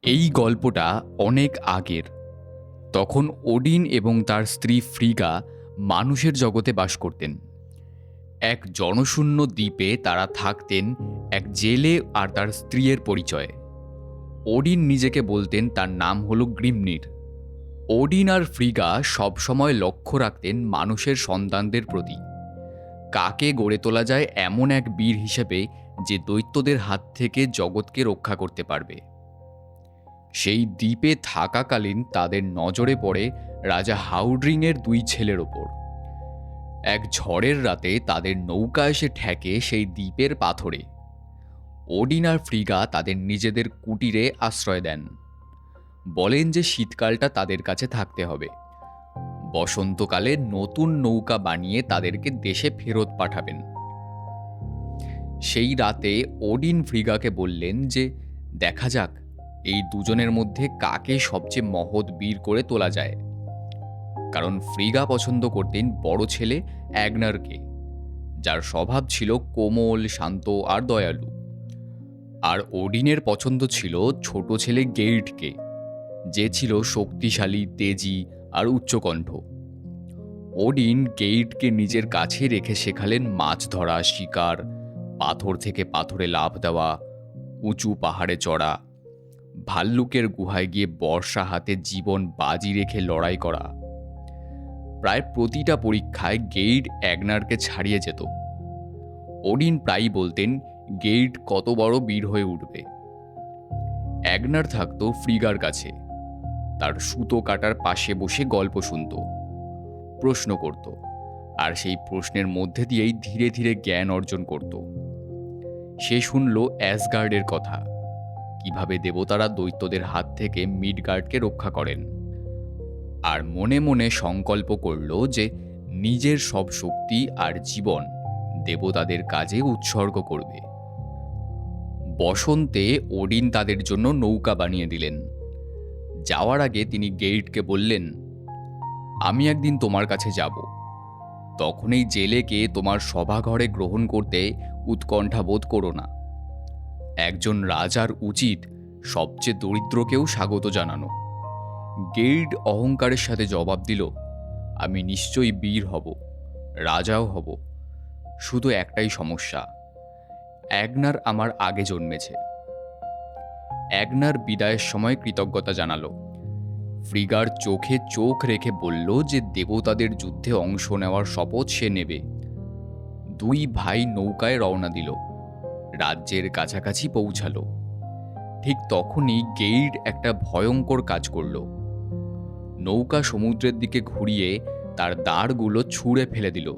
এই গল্পটা অনেক আগের। তখন ওডিন এবং তার স্ত্রী ফ্রিগা মানুষের জগতে বাস করতেন। এক জনশূন্য দ্বীপে তারা থাকতেন, এক জেলে আর তার স্ত্রীর পরিচয়ে। ওডিন নিজেকে বলতেন তার নাম হলো গ্রিমনির। ওডিন আর ফ্রিগা সবসময় লক্ষ্য রাখতেন মানুষের সন্তানদের প্রতি। কাকে গড়ে তোলা যায় এমন এক বীর হিসেবে যে দৈত্যদের হাত থেকে জগৎকে রক্ষা করতে পারবে। সেই দ্বীপে থাকাকালীন তাদের নজরে পড়ে রাজা হাউড্রিংয়ের দুই ছেলের ওপর। এক ঝড়ের রাতে তাদের নৌকা এসে ঠেকে সেই দ্বীপের পাথরে। ওডিন আর ফ্রিগা তাদের নিজেদের কুটিরে আশ্রয় দেন। বলেন যে শীতকালটা তাদের কাছে থাকতে হবে, বসন্তকালে নতুন নৌকা বানিয়ে তাদেরকে দেশে ফেরত পাঠাবেন। সেই রাতে ওডিন ফ্রিগাকে বললেন যে দেখা যাক এই দুজনের মধ্যে কাকে সবচেয়ে মহৎ বীর করে তোলা যায়। কারণ ফ্রিগা পছন্দ করতেন বড় ছেলে অ্যাগনারকে, যার স্বভাব ছিল কোমল, শান্ত আর দয়ালু। আর ওডিনের পছন্দ ছিল ছোট ছেলে গেইটকে, যে ছিল শক্তিশালী, তেজি আর উচ্চকণ্ঠ। ওডিন গেইটকে নিজের কাছে রেখে শেখালেন মাছ ধরা, শিকার, পাথর থেকে পাথরে লাফ দেওয়া, উঁচু পাহাড়ে চড়া, ভাল্লুকের গুহায় গিয়ে বর্ষা হাতে জীবন বাজি রেখে লড়াই করা। প্রায় প্রতিটা পরীক্ষায় গেইট অ্যাগনারকে ছাড়িয়ে যেত। ওডিন প্রায়ই বলতেন গেইট কত বড় বীর হয়ে উঠবে। অ্যাগনার থাকত ফ্রিগার কাছে, তার সুতো কাটার পাশে বসে গল্প শুনত, প্রশ্ন করত, আর সেই প্রশ্নের মধ্যে দিয়েই ধীরে ধীরে জ্ঞান অর্জন করত। সে শুনল অ্যাসগার্ডের কথা, কিভাবে দেবতারা দৈত্যদের হাত থেকে মিডগার্ডকে রক্ষা করেন, আর মনে মনে সংকল্প করল যে নিজের সব শক্তি আর জীবন দেবতাদের কাজে উৎসর্গ করবে। বসন্তে ওডিন তাদের জন্য নৌকা বানিয়ে দিলেন। যাওয়ার আগে তিনি গেইটকে বললেন, আমি একদিন তোমার কাছে যাব, তখন এই জেলেকে তোমার সভাঘরে গ্রহণ করতে উৎকণ্ঠা বোধ করো না। একজন রাজার উচিত সবচেয়ে দরিদ্রকেও স্বাগত জানানো। গেইট অহংকারের সাথে জবাব দিল, আমি নিশ্চয়ই বীর হব, রাজাও হব, শুধু একটাই সমস্যা, অ্যাগনার আমার আগে জন্মেছে। অ্যাগনার বিদায়ের সময় কৃতজ্ঞতা জানালো। ফ্রিগার চোখে চোখ রেখে বলল যে দেবতাদের যুদ্ধে অংশ নেওয়ার শপথ সে নেবে। দুই ভাই নৌকায় রওনা দিল, রাজ্যের কাছাকাছি পৌঁছালো। ঠিক তখনই গেইট একটা ভয়ঙ্কর কাজ করল। নৌকা সমুদ্রের দিকে ঘুরিয়ে তার দাঁড়গুলো ছুঁড়ে ফেলে দিল,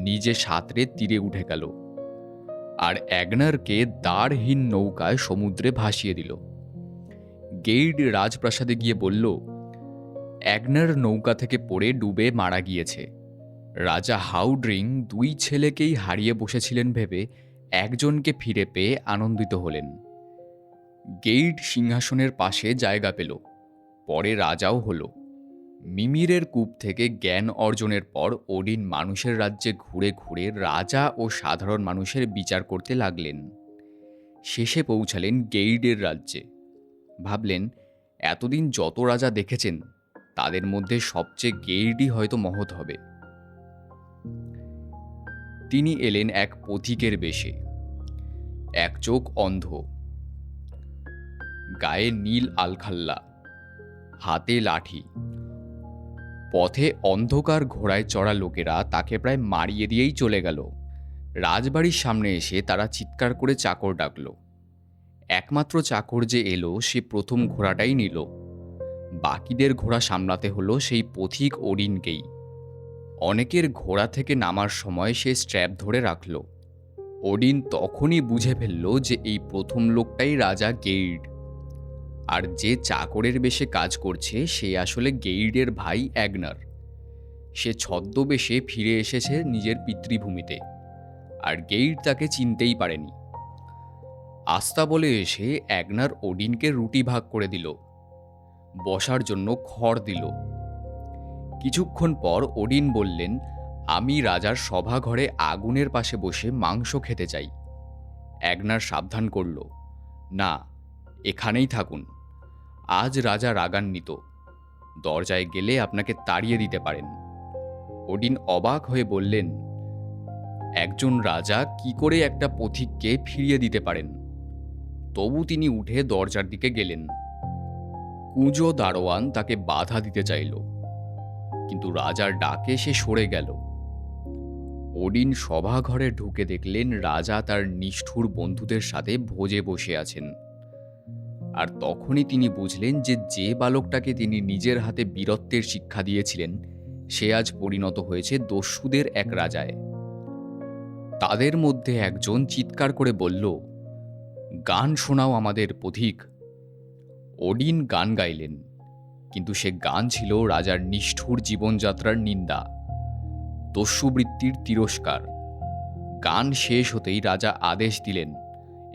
নিজে সাঁতরে তীরে উঠে গেল, আর অ্যাগনারকে দাঁড়হীন নৌকায় সমুদ্রে ভাসিয়ে দিল। গেইট রাজপ্রাসাদে গিয়ে বলল, অ্যাগনার নৌকা থেকে পড়ে ডুবে মারা গিয়েছে। রাজা হাউড্রিং দুই ছেলেকেই হারিয়ে বসেছিলেন ভেবে একজনকে ফিরে পেয়ে আনন্দিত হলেন। গেইট সিংহাসনের পাশে জায়গা পেল, পরে রাজাও হল। মিমিরের কূপ থেকে জ্ঞান অর্জনের পর ওডিন মানুষের রাজ্যে ঘুরে ঘুরে রাজা ও সাধারণ মানুষের বিচার করতে লাগলেন। শেষে পৌঁছালেন গেইডের রাজ্যে। ভাবলেন এতদিন যত রাজা দেখেছেন তাদের মধ্যে সবচেয়ে গেইডই হয়তো মহৎ হবে। তিনি এলেন এক পথিকের বেশে। এক চোখ অন্ধ, গায়ে নীল আলখাল্লা, হাতে লাঠি। পথে অন্ধকার ঘোড়ায় চড়া লোকেরা তাকে প্রায় মারিয়ে দিয়েই চলে গেল। রাজবাড়ির সামনে এসে তারা চিৎকার করে চাকর ডাকল। একমাত্র চাকর যে এলো সে প্রথম ঘোড়াটাই নিল। বাকিদের ঘোড়া সামলাতে হলো সেই পথিক ওডিনকেই। অনেকের ঘোড়া থেকে নামার সময় সে স্ট্র্যাপ ধরে রাখল। ওডিন তখনই বুঝে ফেলল যে এই প্রথম লোকটাই রাজা গেইড, আর যে চাকরের বেশে কাজ করছে সে আসলে গেইডের ভাই অ্যাগনার। সে ছদ্মবেশে ফিরে এসেছে নিজের পিতৃভূমিতে, আর গেইড তাকে চিনতেই পারেনি। আস্তা বলে এসে অ্যাগনার ওডিনকে রুটি ভাগ করে দিল, বসার জন্য খড় দিল। কিছুক্ষণ পর ওডিন বললেন, আমি রাজার সভাঘরে আগুনের পাশে বসে মাংস খেতে চাই। অ্যাগনার সাবধান করল, না, এখানেই থাকুন, আজ রাজা রাগান্বিত, দরজায় গেলে আপনাকে তাড়িয়ে দিতে পারেন। ওডিন অবাক হয়ে বললেন, একজন রাজা কি করে একটা পথিককে ফিরিয়ে দিতে পারেন? তবু তিনি উঠে দরজার দিকে গেলেন। কুঁজো দারোয়ান তাকে বাধা দিতে চাইল, কিন্তু রাজার ডাকে সে সরে গেল। ওডিন সভাঘরে ঢুকে দেখলেন রাজা তার নিষ্ঠুর বন্ধুদের সাথে ভোজে বসে আছেন। আর তখনই তিনি বুঝলেন যে যে বালকটাকে তিনি নিজের হাতে বীরত্বের শিক্ষা দিয়েছিলেন সে আজ পরিণত হয়েছে দস্যুদের এক রাজায়। তাদের মধ্যে একজন চিৎকার করে বলল, গান শোনাও আমাদের পথিক। ওডিন গান গাইলেন, কিন্তু সে গান ছিল রাজার নিষ্ঠুর জীবনযাত্রার নিন্দা, দস্যুবৃত্তির তিরস্কার। গান শেষ হতেই রাজা আদেশ দিলেন,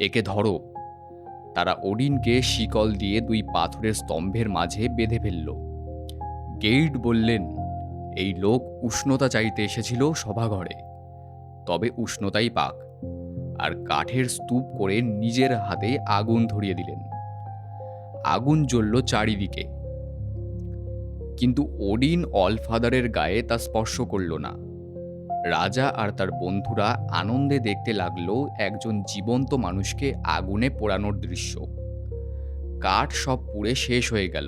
একে ধরো। তারা ওডিনকে শিকল দিয়ে 2 পাথরের স্তম্ভের মাঝে বেঁধে ফেলল। গেইট বললেন, এই লোক উষ্ণতা চাইতে এসেছিল সভাঘরে, তবে উষ্ণতাই পাক। আর কাঠের স্তূপ করে নিজের হাতে আগুন ধরিয়ে দিলেন। আগুন জ্বলল চারিদিকে, কিন্তু ওডিন অলফাদারের গায়ে তা স্পর্শ করল না। রাজা আর তার বন্ধুরা আনন্দে দেখতে লাগলো একজন জীবন্ত মানুষকে আগুনে পোড়ানোর দৃশ্য। কাঠ সব পুড়ে শেষ হয়ে গেল,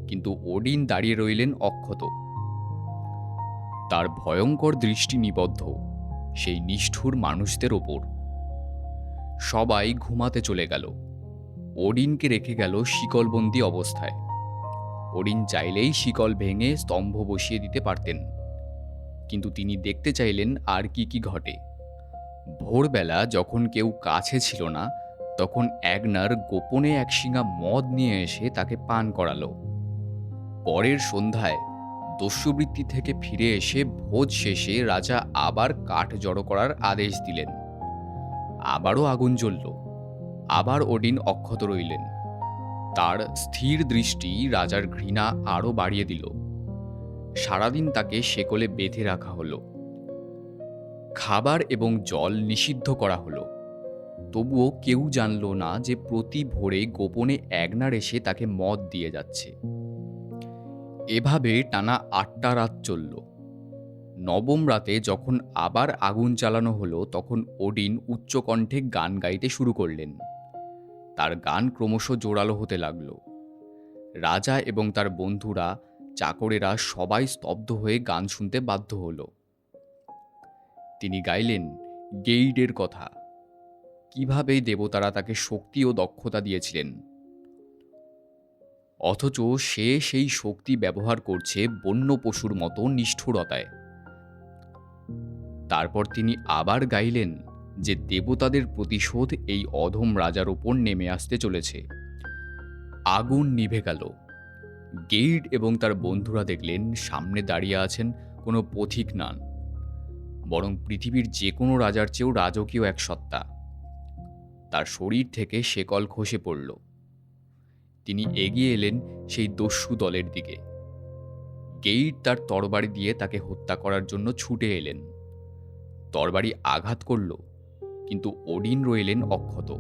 কিন্তু ওডিন দাঁড়িয়ে রইলেন অক্ষত। তার ভয়ঙ্কর দৃষ্টি নিবদ্ধ সেই নিষ্ঠুর মানুষদের ওপর। সবাই ঘুমাতে চলে গেল। ওডিনকে রেখে গেল শিকলবন্দি অবস্থায়। ওডিন চাইলেই শিকল ভেঙে স্তম্ভ বসিয়ে দিতে পারতেন, কিন্তু তিনি দেখতে চাইলেন আর কি কি ঘটে। ভোরবেলা যখন কেউ কাছে ছিল না, তখন অ্যাগনার গোপনে 1 শিঙা মদ নিয়ে এসে তাকে পান করালো। পরের সন্ধ্যায় দস্যুবৃত্তি থেকে ফিরে এসে ভোজ শেষে রাজা আবার কাঠ জড়ো করার আদেশ দিলেন। আবারও আগুন জ্বলল। আবার ওডিন অক্ষত রইলেন। তার স্থির দৃষ্টি রাজার ঘৃণা আরও বাড়িয়ে দিল। সারাদিন তাকে শেকলে বেঁধে রাখা হলো। খাবার এবং জল নিষিদ্ধ করা হলো। তবুও কেউ জানল না যে প্রতি ভোরে গোপনে অ্যাগনার এসে তাকে মদ দিয়ে যাচ্ছে। এভাবে টানা 8টা রাত চলল। 9ম রাতে যখন আবার আগুন চালানো হলো, তখন ওডিন উচ্চকণ্ঠে গান গাইতে শুরু করলেন। তার গান ক্রমশ জোরালো হতে লাগল। রাজা এবং তার বন্ধুরা, চাকরেরা সবাই স্তব্ধ হয়ে গান শুনতে বাধ্য হল। তিনি গাইলেন গেইডের কথা, কিভাবে দেবতারা তাকে শক্তি ও দক্ষতা দিয়েছিলেন, অথচ সে সেই শক্তি ব্যবহার করছে বন্য পশুর মতো নিষ্ঠুরতায়। তারপর তিনি আবার গাইলেন যে দেবতাদের প্রতিশোধ এই অধম রাজার ওপর নেমে আসতে চলেছে। আগুন নিভে গেল। গেইড এবং তার বন্ধুরা দেখলেন সামনে দাঁড়িয়ে আছেন কোনো পথিক নন, বরং পৃথিবীর যে কোনো রাজার চেয়েও রাজকীয় এক সত্তা। তার শরীর থেকে শেকল খসে পড়ল। তিনি এগিয়ে এলেন সেই দস্যু দলের দিকে। গেইড তার তরবারি দিয়ে তাকে হত্যা করার জন্য ছুটে এলেন। তরবারি আঘাত করল, কিন্তু ওডিন রইলেন অক্ষত।